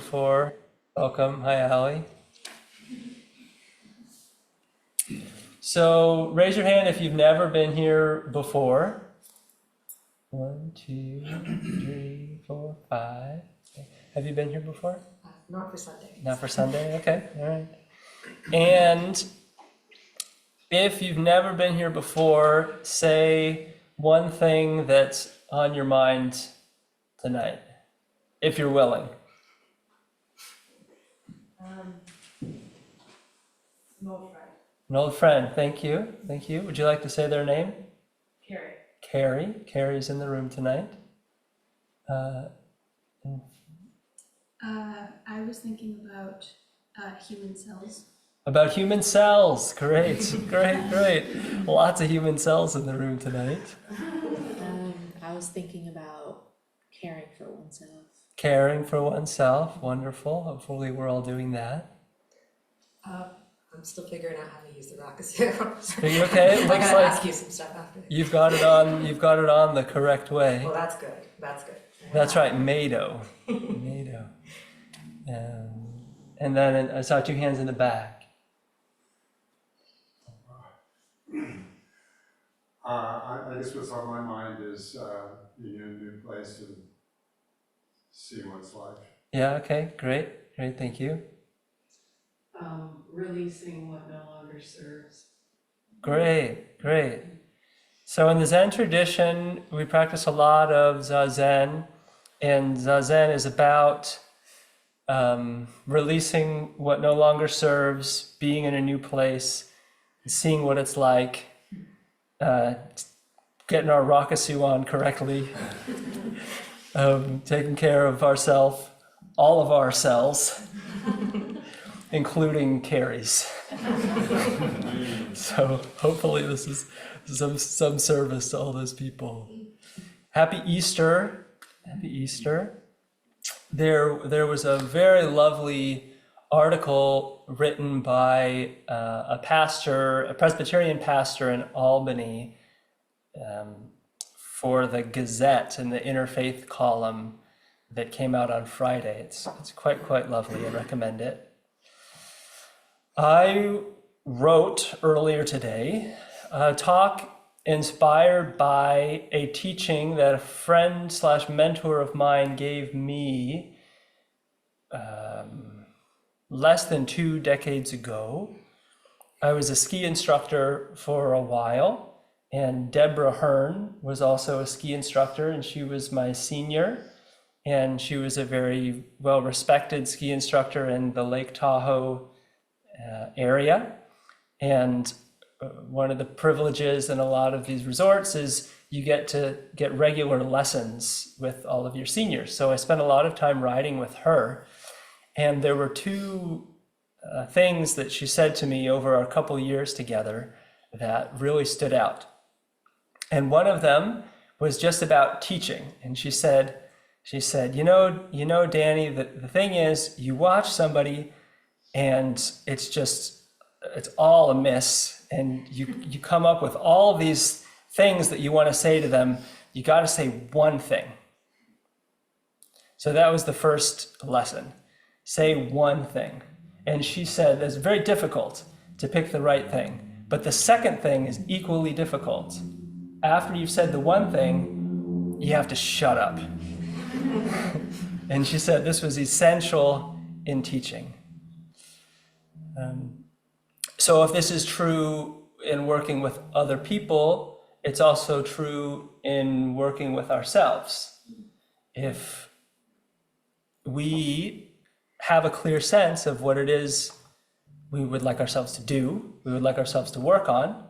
before, welcome. Hi, Allie. So raise your hand if you've never been here before. 1, 2, 3, 4, 5. Have you been here before? Not for Sunday. Not for Sunday? Okay, all right. And if you've never been here before, say one thing that's on your mind tonight, if you're willing. An old friend. An old friend, thank you. Thank you. Would you like to say their name? Carrie. Carrie. Carrie's in the room tonight. I was thinking about human cells. About human cells. Great, great. Lots of human cells in the room tonight. I was thinking about caring for oneself. Caring for oneself. Wonderful. Hopefully we're all doing that. I'm still figuring out how to use the Rockasero. Are you okay? It I looks gotta like ask you some stuff after. you've got it on the correct way. Well, that's good. That's good. That's right, Mado. Mado. And then I saw 2 hands in the back. I guess what's on my mind is being in a new place and seeing what it's like. Yeah, okay, great, thank you. Releasing what no longer serves. Great. So in the Zen tradition, we practice a lot of Zazen, and Zazen is about releasing what no longer serves, being in a new place, seeing what it's like, getting our Rakusu on correctly, taking care of ourselves, all of ourselves, including Carrie's. So hopefully this is some service to all those people. Happy Easter. Happy Easter. There was a very lovely article written by a Presbyterian pastor in Albany, for the Gazette in the Interfaith column that came out on Friday. It's quite lovely. I recommend it. I wrote earlier today a talk inspired by a teaching that a friend/mentor of mine gave me less than 2 decades ago. I was a ski instructor for a while, and Deborah Hearn was also a ski instructor, and she was my senior, and she was a very well-respected ski instructor in the Lake Tahoe area. And one of the privileges in a lot of these resorts is you get to get regular lessons with all of your seniors. So I spent a lot of time riding with her, and there were 2 things that she said to me over a couple years together that really stood out. And one of them was just about teaching. And she said, you know, Danny, the thing is, you watch somebody and it's all a miss, and you come up with all these things that you want to say to them. You got to say one thing. So that was the first lesson. Say one thing. And she said it's very difficult to pick the right thing, but the second thing is equally difficult. After you've said the one thing, you have to shut up. And she said this was essential in teaching. So if this is true in working with other people, it's also true in working with ourselves. If we have a clear sense of what it is we would like ourselves to do, we would like ourselves to work on,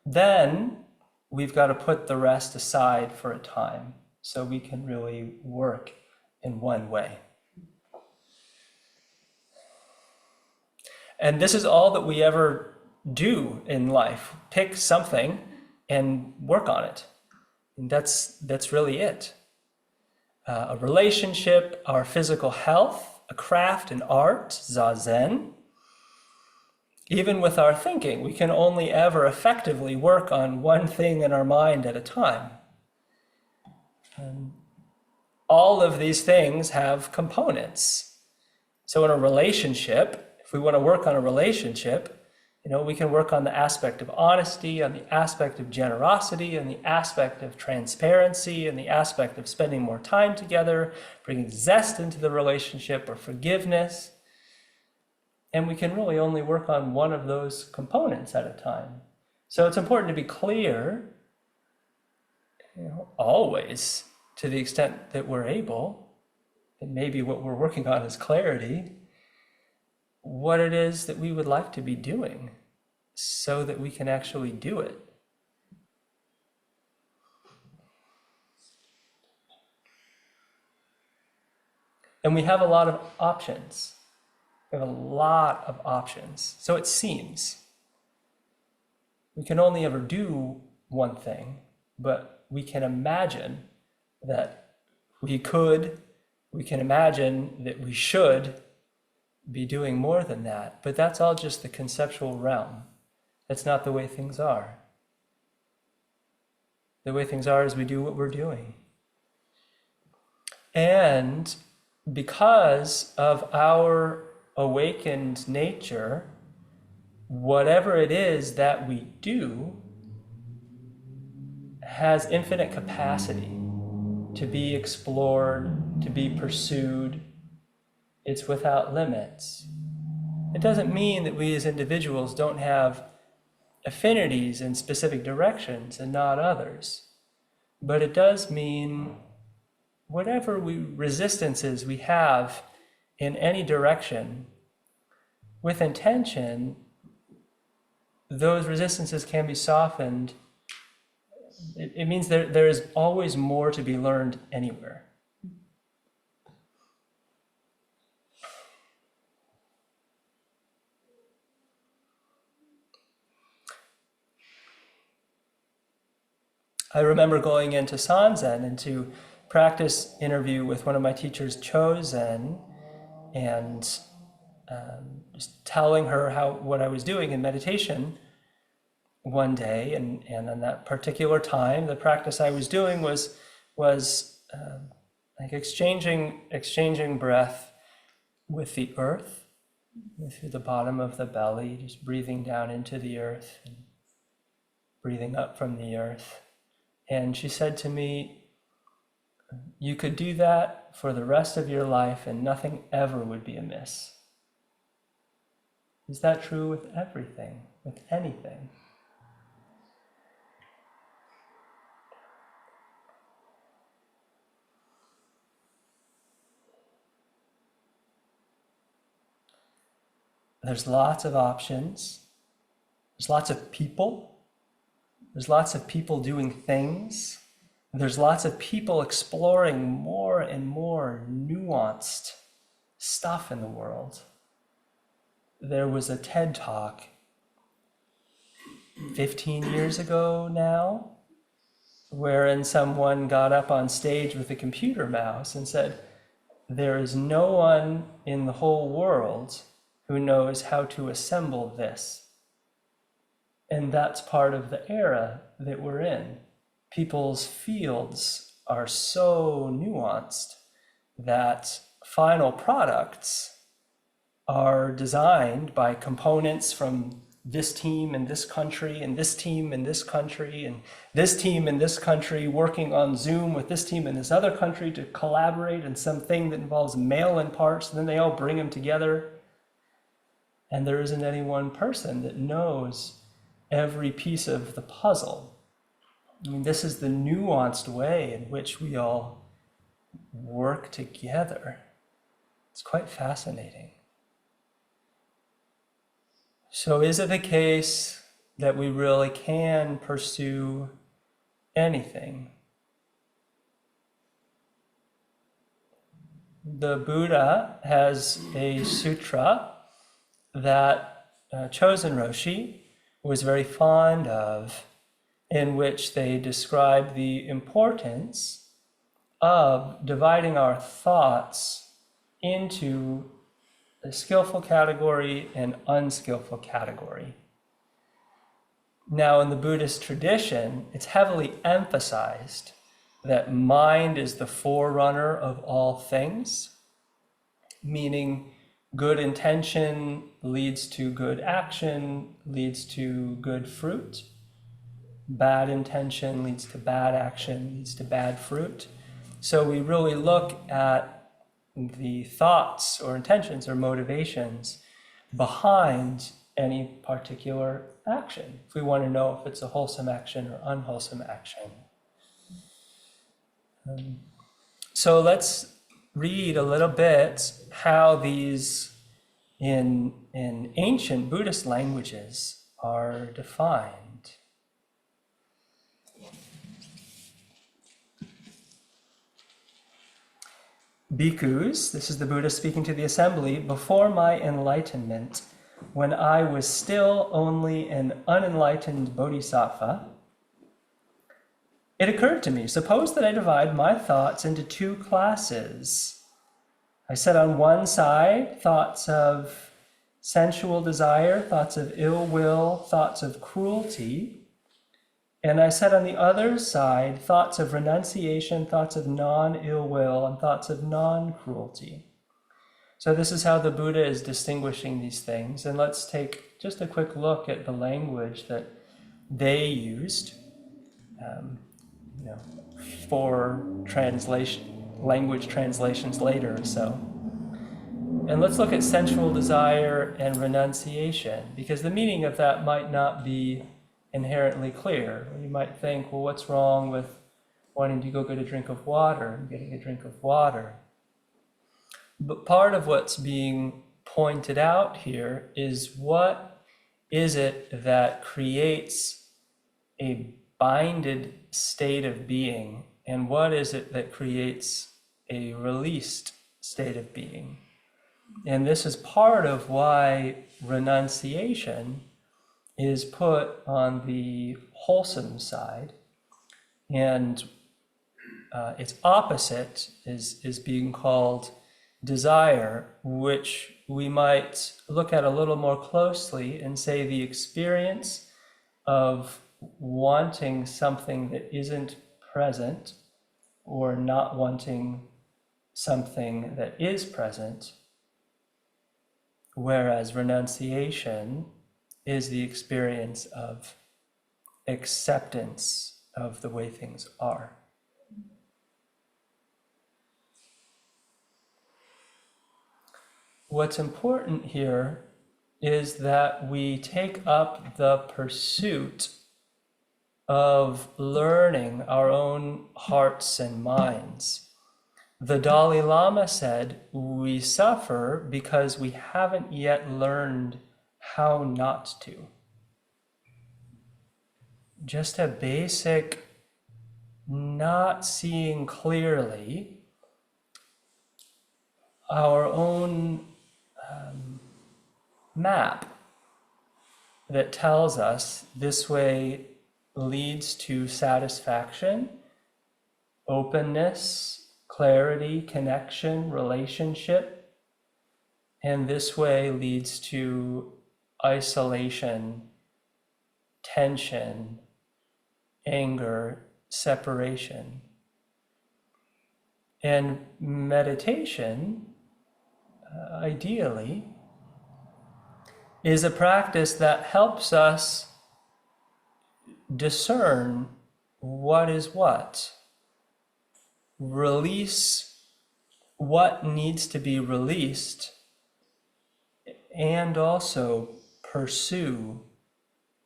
then we've got to put the rest aside for a time so we can really work in one way. And this is all that we ever do in life. Pick something and work on it. And that's really it. A relationship, our physical health, a craft and art, zazen. Even with our thinking, we can only ever effectively work on one thing in our mind at a time. All of these things have components. So in a relationship, if we want to work on a relationship, we can work on the aspect of honesty, on the aspect of generosity, on the aspect of transparency, and the aspect of spending more time together, bringing zest into the relationship, or forgiveness. And we can really only work on one of those components at a time. So it's important to be clear, always, to the extent that we're able, and maybe what we're working on is clarity, what it is that we would like to be doing so that we can actually do it. And we have a lot of options. We have a lot of options. So it seems. We can only ever do one thing, but we can imagine that we can imagine that we should be doing more than that, but that's all just the conceptual realm. That's not the way things are. The way things are is we do what we're doing. And because of our awakened nature, whatever it is that we do has infinite capacity to be explored, to be pursued. It's without limits. It doesn't mean that we as individuals don't have affinities in specific directions and not others. But it does mean whatever resistances we have in any direction, with intention, those resistances can be softened. It means there is always more to be learned anywhere. I remember going into Sanzen and to practice interview with one of my teachers, Chozen, and just telling her what I was doing in meditation one day, and on that particular time, the practice I was doing was like exchanging breath with the earth, through the bottom of the belly, just breathing down into the earth and breathing up from the earth. And she said to me, you could do that for the rest of your life and nothing ever would be amiss. Is that true with everything, with anything? There's lots of options. There's lots of people. There's lots of people doing things. There's lots of people exploring more and more nuanced stuff in the world. There was a TED Talk 15 years ago now, wherein someone got up on stage with a computer mouse and said, there is no one in the whole world who knows how to assemble this. And that's part of the era that we're in. People's fields are so nuanced that final products are designed by components from this team in this country, and this team in this country, and this team in this country working on Zoom with this team in this other country to collaborate in something that involves mail-in parts, and then they all bring them together. And there isn't any one person that knows every piece of the puzzle. I mean, this is the nuanced way in which we all work together. It's quite fascinating. So is it the case that we really can pursue anything? The Buddha has a sutra that Chozen Roshi was very fond of, in which they describe the importance of dividing our thoughts into a skillful category and unskillful category. Now, in the Buddhist tradition, it's heavily emphasized that mind is the forerunner of all things, meaning good intention leads to good action, leads to good fruit. Bad intention leads to bad action, leads to bad fruit. So we really look at the thoughts or intentions or motivations behind any particular action, if we want to know if it's a wholesome action or unwholesome action. So let's read a little bit how these in ancient Buddhist languages are defined. Bhikkhus, this is the Buddha speaking to the assembly, before my enlightenment, when I was still only an unenlightened bodhisattva, it occurred to me, suppose that I divide my thoughts into two classes. I set on one side thoughts of sensual desire, thoughts of ill will, thoughts of cruelty. And I set on the other side thoughts of renunciation, thoughts of non-ill will, and thoughts of non-cruelty. So this is how the Buddha is distinguishing these things. And let's take just a quick look at the language that they used. For language translations later. And let's look at sensual desire and renunciation, because the meaning of that might not be inherently clear. You might think, well, what's wrong with wanting to go get a drink of water and getting a drink of water? But part of what's being pointed out here is what is it that creates a binded state of being, and what is it that creates a released state of being? And this is part of why renunciation is put on the wholesome side, and its opposite is being called desire, which we might look at a little more closely and say the experience of wanting something that isn't present, or not wanting something that is present, whereas renunciation is the experience of acceptance of the way things are. What's important here is that we take up the pursuit of learning our own hearts and minds. The Dalai Lama said, we suffer because we haven't yet learned how not to. Just a basic not seeing clearly our own map that tells us this way leads to satisfaction, openness, clarity, connection, relationship, and this way leads to isolation, tension, anger, separation. And meditation, ideally, is a practice that helps us discern what is what, release what needs to be released, and also pursue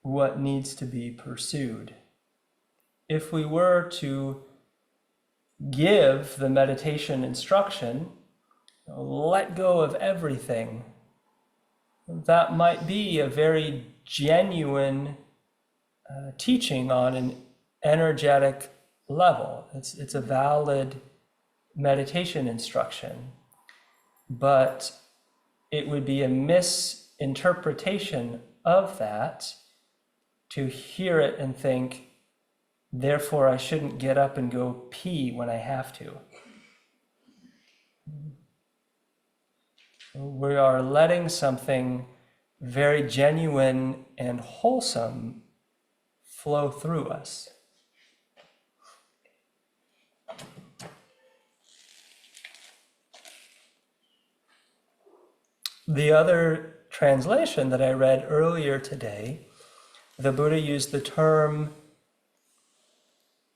what needs to be pursued. If we were to give the meditation instruction, let go of everything, that might be a very genuine teaching on an energetic level. It's a valid meditation instruction, but it would be a misinterpretation of that to hear it and think, therefore I shouldn't get up and go pee when I have to. We are letting something very genuine and wholesome flow through us. The other translation that I read earlier today, the Buddha used the term,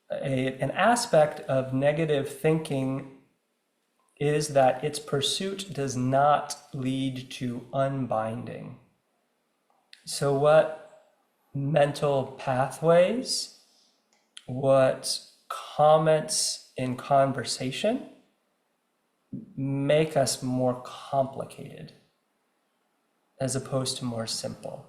an aspect of negative thinking is that its pursuit does not lead to unbinding. So what mental pathways, what comments in conversation make us more complicated as opposed to more simple?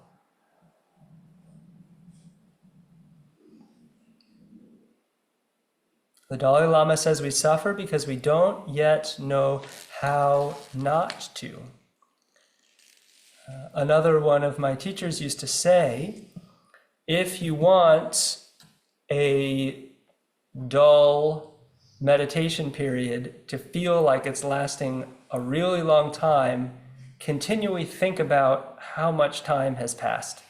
The Dalai Lama says we suffer because we don't yet know how not to. Another one of my teachers used to say, if you want a dull meditation period to feel like it's lasting a really long time, continually think about how much time has passed.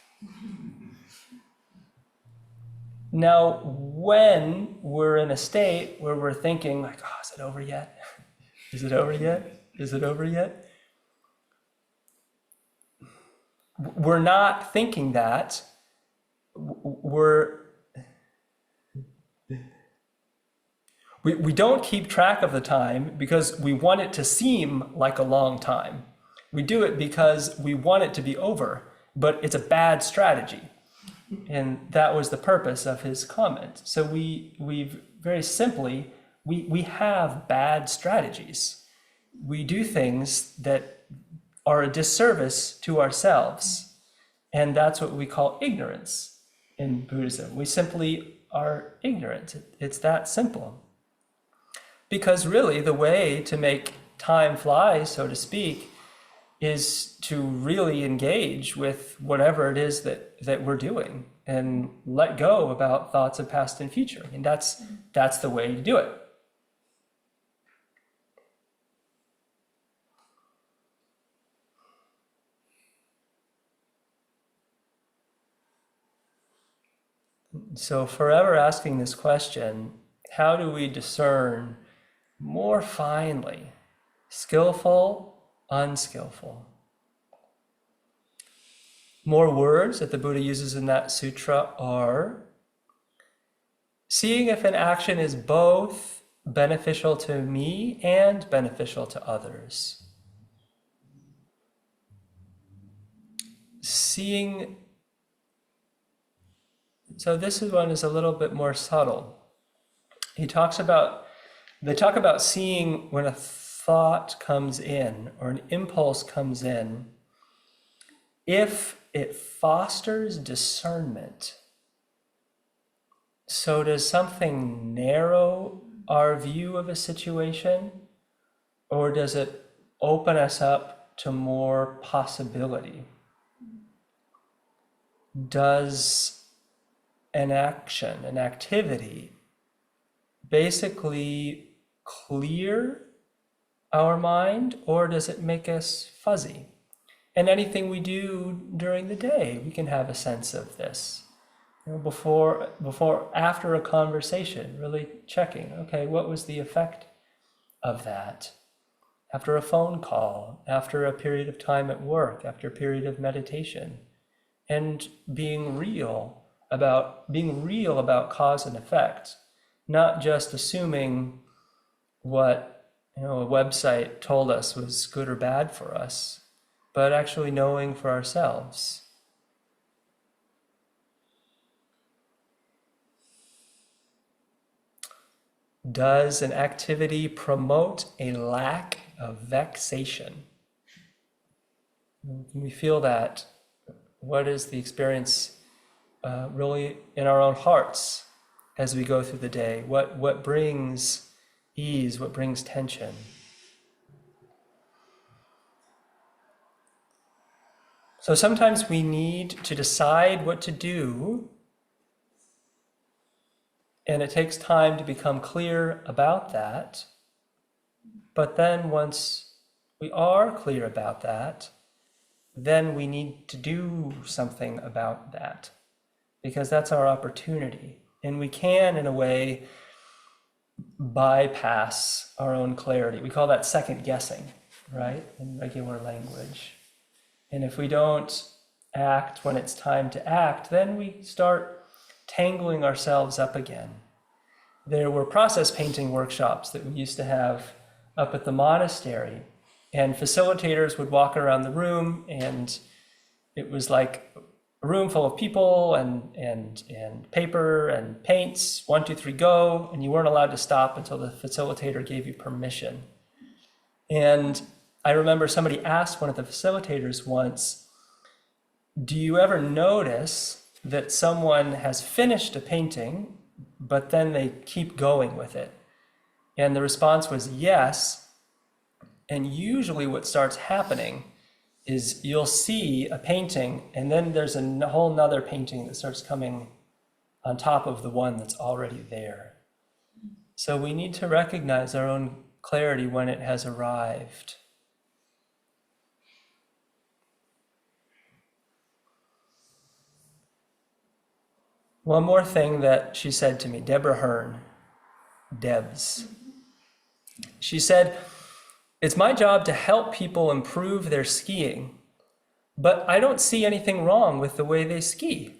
Now, when we're in a state where we're thinking like, oh, is it over yet? Is it over yet? Is it over yet? We're not thinking that. We don't keep track of the time because we want it to seem like a long time. We do it because we want it to be over, but it's a bad strategy. And that was the purpose of his comment. So we've very simply, we have bad strategies. We do things that are a disservice to ourselves. And that's what we call ignorance in Buddhism. We simply are ignorant. It's that simple. Because really the way to make time fly, so to speak, is to really engage with whatever it is that we're doing and let go about thoughts of past and future. And that's the way to do it. So forever asking this question, how do we discern more finely, skillful, unskillful? More words that the Buddha uses in that sutra are seeing if an action is both beneficial to me and beneficial to others. Seeing, so this one is a little bit more subtle. They talk about seeing when a thought comes in or an impulse comes in, if it fosters discernment. So does something narrow our view of a situation, or does it open us up to more possibility? Does an action, an activity, basically clear our mind, or does it make us fuzzy? And anything we do during the day, we can have a sense of this. After a conversation, really checking, okay, what was the effect of that? After a phone call, after a period of time at work, after a period of meditation, and being real about cause and effect, not just assuming what a website told us was good or bad for us, but actually knowing for ourselves. Does an activity promote a lack of vexation? When we feel that, what is the experience really in our own hearts as we go through the day? What brings ease? What brings tension? So sometimes we need to decide what to do, and it takes time to become clear about that. But then once we are clear about that, then we need to do something about that, because that's our opportunity. And we can, in a way, bypass our own clarity. We call that second guessing. right? In regular language. And if we don't act when it's time to act, then we start tangling ourselves up again. There were process painting workshops that we used to have up at the monastery, and facilitators would walk around the room, and it was like a room full of people and paper and paints, 1, 2, 3, go, and you weren't allowed to stop until the facilitator gave you permission. And I remember somebody asked one of the facilitators once, do you ever notice that someone has finished a painting, but then they keep going with it? And the response was yes. And usually what starts happening is you'll see a painting, and then there's a whole nother painting that starts coming on top of the one that's already there. So we need to recognize our own clarity when it has arrived. One more thing that she said to me, Deborah Hearn, Debs. She said, it's my job to help people improve their skiing, but I don't see anything wrong with the way they ski.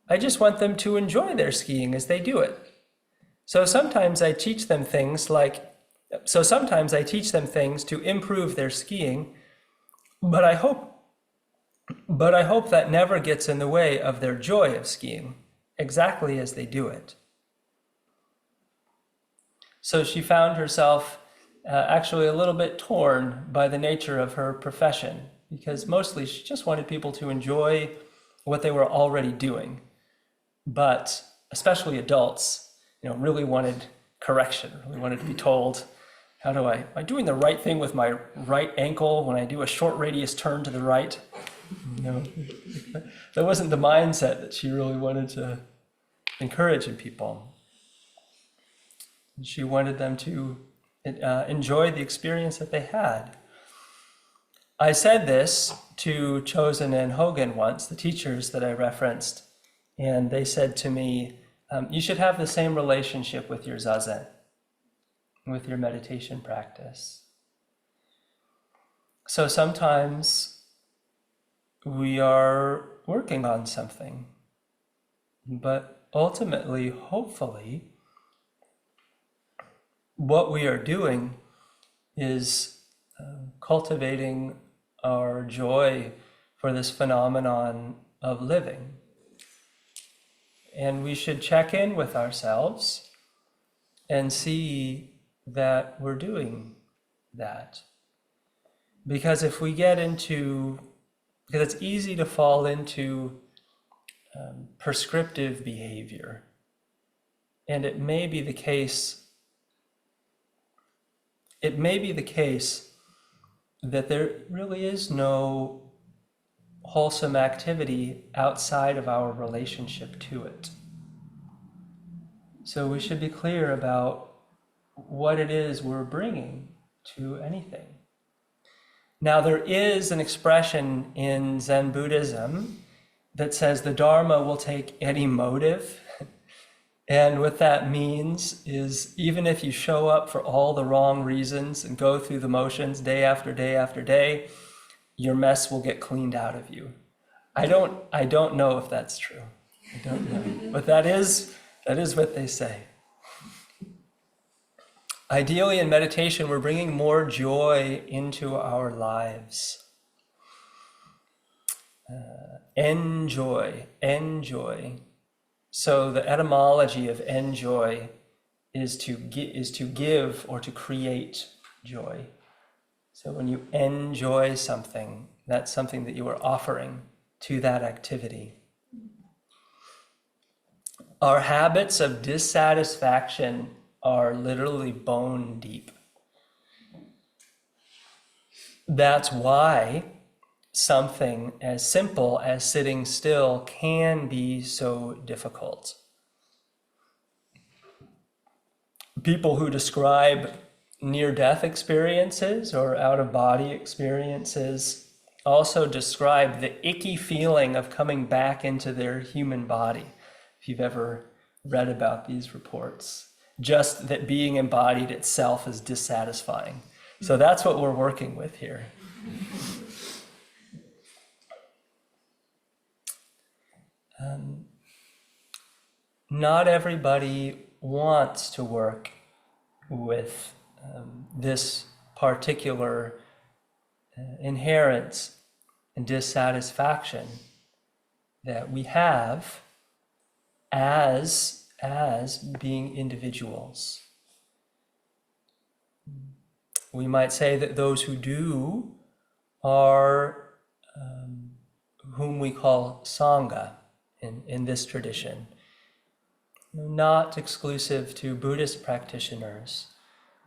I just want them to enjoy their skiing as they do it. So sometimes I teach them things to improve their skiing, but I hope that never gets in the way of their joy of skiing, exactly as they do it. So she found herself actually a little bit torn by the nature of her profession, because mostly she just wanted people to enjoy what they were already doing. But especially adults, really wanted correction, really wanted to be told, am I doing the right thing with my right ankle when I do a short radius turn to the right? That wasn't the mindset that she really wanted to encourage in people. She wanted them to enjoy the experience that they had. I said this to Chosen and Hogan once, the teachers that I referenced, and they said to me, you should have the same relationship with your zazen, with your meditation practice. So sometimes we are working on something, but ultimately, hopefully, what we are doing is cultivating our joy for this phenomenon of living. And we should check in with ourselves and see that we're doing that. Because if we get into, because it's easy to fall into prescriptive behavior. And it may be the case that there really is no wholesome activity outside of our relationship to it. So we should be clear about what it is we're bringing to anything. Now, there is an expression in Zen Buddhism that says the Dharma will take any motive. And what that means is even if you show up for all the wrong reasons and go through the motions day after day after day, your mess will get cleaned out of you. I don't know if that's true. I don't know. But that is what they say. Ideally, in meditation, we're bringing more joy into our lives. Enjoy. So the etymology of enjoy is to give or to create joy. So when you enjoy something, that's something that you are offering to that activity. Our habits of dissatisfaction are literally bone deep. That's why something as simple as sitting still can be so difficult. People who describe near-death experiences or out-of-body experiences also describe the icky feeling of coming back into their human body. If you've ever read about these reports, just that being embodied itself is dissatisfying. So that's what we're working with here. Not everybody wants to work with this particular inherent dissatisfaction that we have as being individuals. We might say that those who do are whom we call Sangha in this tradition. Not exclusive to Buddhist practitioners,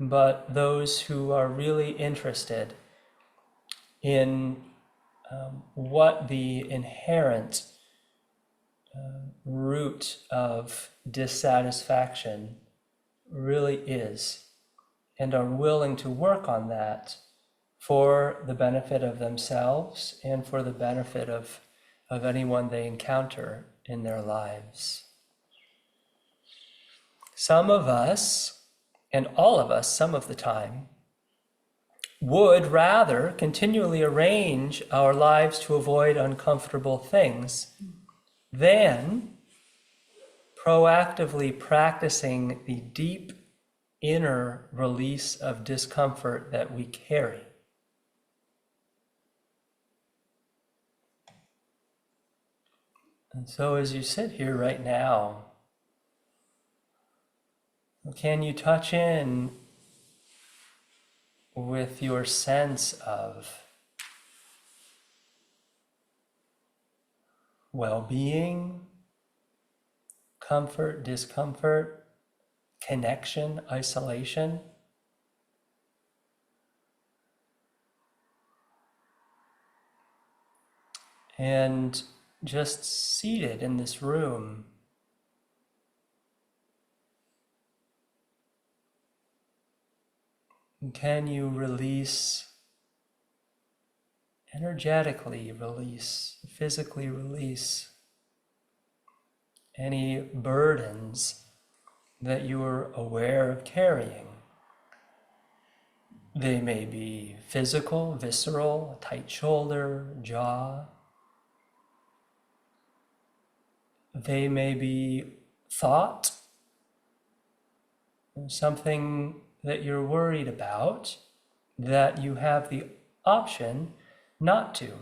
but those who are really interested in what the inherent root of dissatisfaction really is, and are willing to work on that for the benefit of themselves and for the benefit of anyone they encounter in their lives. Some of us, and all of us some of the time, would rather continually arrange our lives to avoid uncomfortable things than proactively practicing the deep inner release of discomfort that we carry. And so as you sit here right now, can you touch in with your sense of well-being, comfort, discomfort, connection, isolation? And just seated in this room, can you release, energetically release, physically release any burdens that you are aware of carrying? They may be physical, visceral, a tight shoulder, jaw. They may be thought, something that you're worried about, that you have the option not to.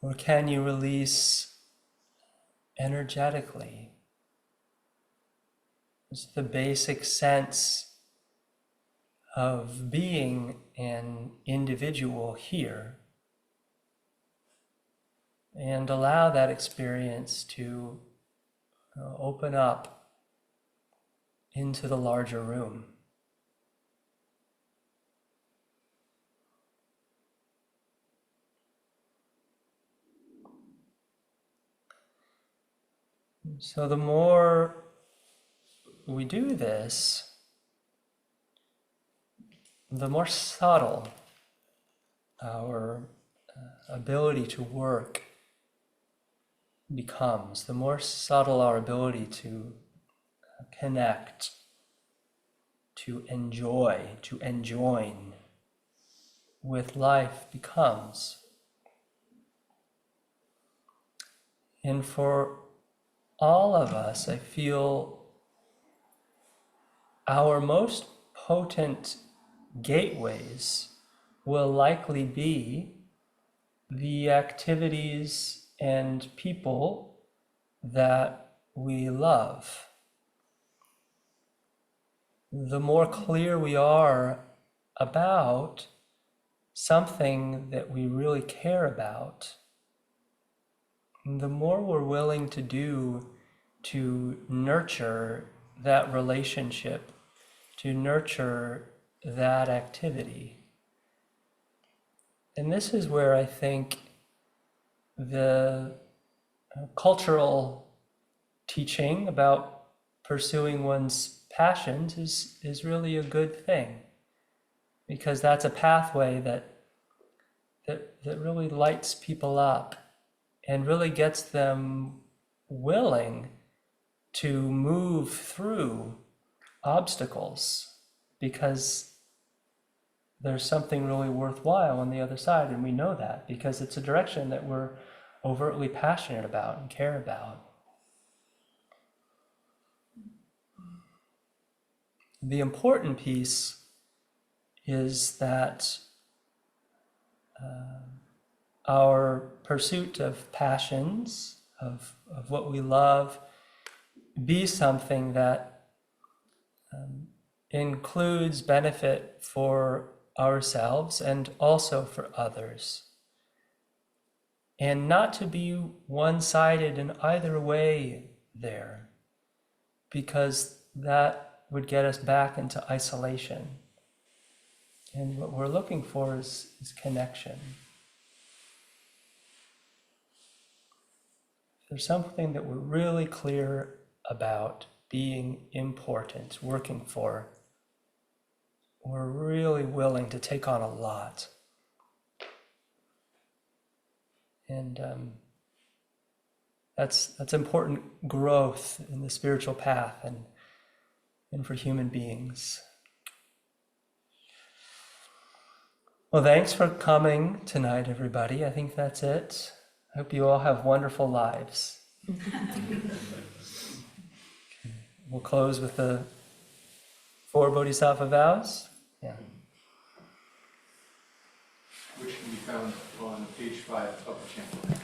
Or can you release energetically? It's the basic sense of being an individual here, and allow that experience to open up into the larger room. So the more we do this, the more subtle our ability to work becomes, the more subtle our ability to connect, to enjoy, to enjoin with life becomes. And for all of us, I feel our most potent gateways will likely be the activities and people that we love. The more clear we are about something that we really care about, the more we're willing to do to nurture that relationship, to nurture that activity. And this is where I think the cultural teaching about pursuing one's passions is really a good thing, because that's a pathway that really lights people up and really gets them willing to move through obstacles because there's something really worthwhile on the other side, and we know that because it's a direction that we're overtly passionate about and care about. The important piece is that our pursuit of passions, of what we love, be something that includes benefit for ourselves and also for others. And not to be one-sided in either way there, because that would get us back into isolation. And what we're looking for is connection. There's something that we're really clear about being important, working for. We're really willing to take on a lot. And that's important growth in the spiritual path and for human beings. Well, thanks for coming tonight, everybody. I think that's it. I hope you all have wonderful lives. We'll close with the 4 Bodhisattva vows. Yeah. Which can be found on page 5 of the chapter.